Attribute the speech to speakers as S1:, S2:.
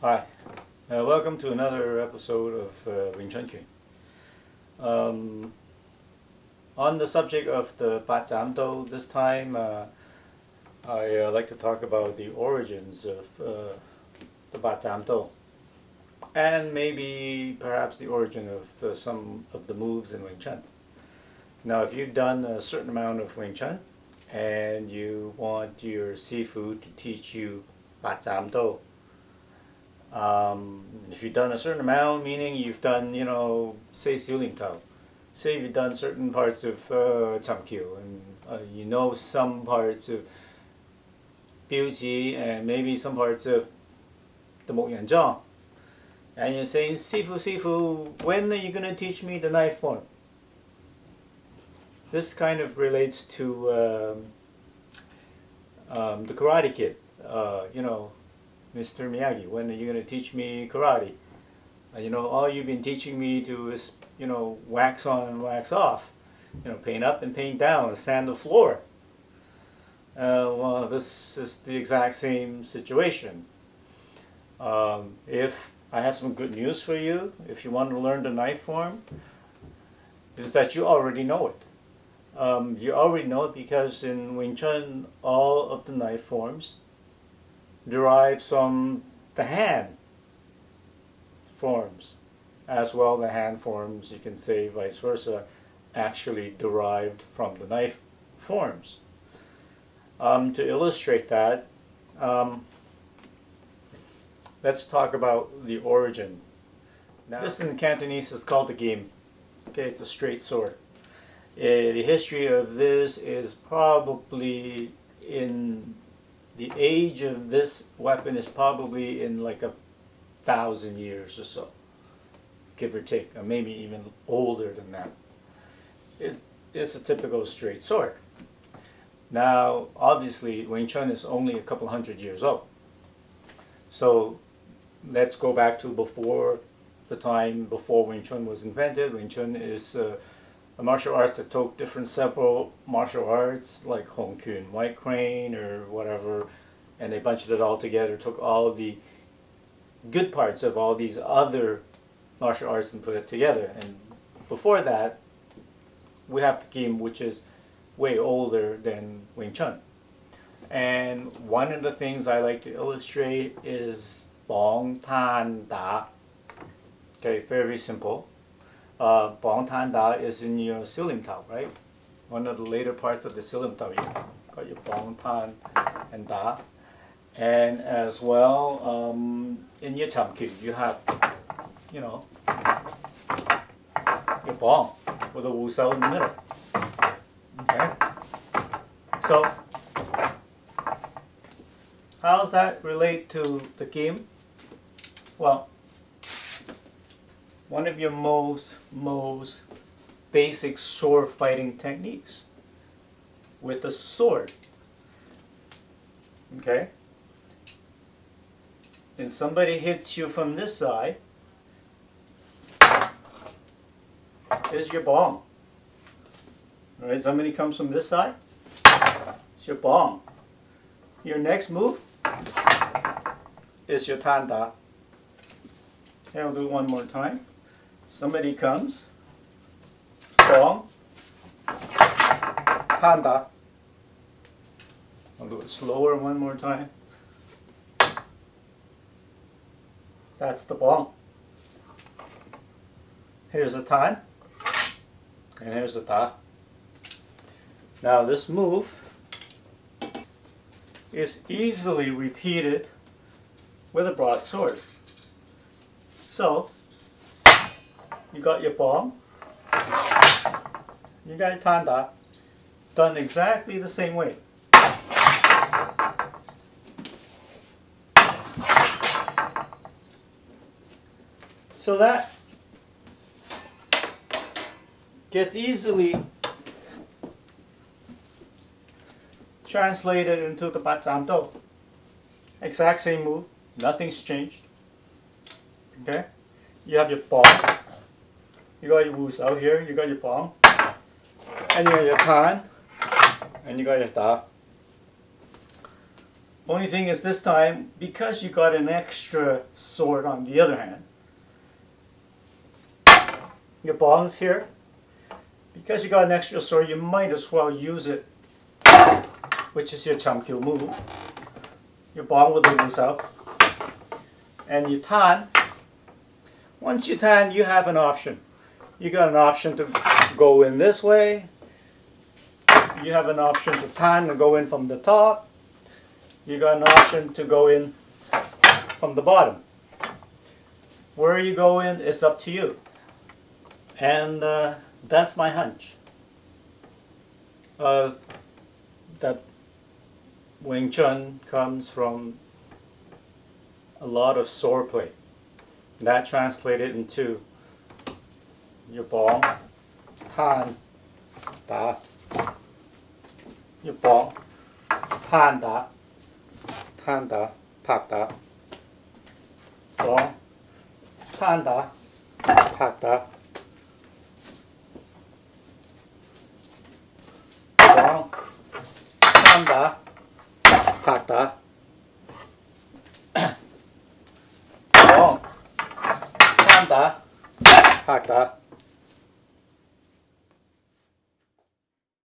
S1: Hi, welcome to another episode of Wing Chun King. On the subject of the Bart Cham Dao, this time I like to talk about the origins of the Bart Cham Dao, and maybe perhaps the origin of some of the moves in Wing Chun. Now, if you've done a certain amount of Wing Chun and you want your Sifu to teach you Bart Cham Dao, if you've done a certain amount, meaning you've done, say Silim Tao, say you've done certain parts of Cham Kyu, and you know some parts of Biu Ji and maybe some parts of the Mo Yan Zhang, and you're saying, Sifu, when are you going to teach me the knife form? This kind of relates to the Karate Kid, Mr. Miyagi, when are you going to teach me karate? All you've been teaching me to is, wax on and wax off. Paint up and paint down, sand the floor. Well, this is the exact same situation. If I have some good news for you, if you want to learn the knife form, is that you already know it. You already know it because in Wing Chun, all of the knife forms derives from the hand forms, as well the hand forms, you can say vice versa, actually derived from the knife forms. To illustrate that, let's talk about the origin. Now, this in Cantonese is called the game. Okay, it's a straight sword. The history of this is probably the age of this weapon is probably in like 1,000 years or so, give or take, or maybe even older than that. It's a typical straight sword. Now, obviously, Wing Chun is only a couple hundred years old. So let's go back to before the time before Wing Chun was invented. Wing Chun is a martial arts that took several martial arts like Hong Kun, White Crane, or whatever, and they bunched it all together, took all the good parts of all these other martial arts and put it together. And before that, we have the game, which is way older than Wing Chun. And one of the things I like to illustrate is Bong Tan Da. Okay, very simple. Bong Tan Da is in your Silim Tao, right? One of the later parts of the Silim Tao, you got your Bong Tan and Da. And as well, in your Cham Kyu, you have, your Bong with a Wu Sao in the middle. Okay? So, how does that relate to the game? Well, one of your most basic sword fighting techniques with a sword. Okay? And somebody hits you from this side, is your bong. Alright, somebody comes from this side, it's your bong. Your next move is your tan da. Okay, I'll do it one more time. Somebody comes, bong, tan da. I'll do it slower one more time. That's the bong. Here's a tan, and here's a da. Now this move is easily repeated with a broadsword. So, you got your bong, you got your tan da, done exactly the same way. So that gets easily translated into the Bart Cham Dao. Exact same move, nothing's changed. Okay? You have your bong, you got your Wu Sao here, you got your bong, and you got your tan, and you got your da. Only thing is this time, because you got an extra sword on the other hand, your ball is here. Because you got an extra sword, you might as well use it, which is your Cham Kyu move. Your ball will lose out. And you tan. Once you tan, you have an option. You got an option to go in this way. You have an option to tan and go in from the top. You got an option to go in from the bottom. Where you go in is up to you. And that's my hunch. That Wing Chun comes from a lot of swordplay. That translated into your ball, tan, da. Your ball, tan da, pak da. Ball, tan da, pak da. Ball, tan da, pak da. Ball, tan da, pak da.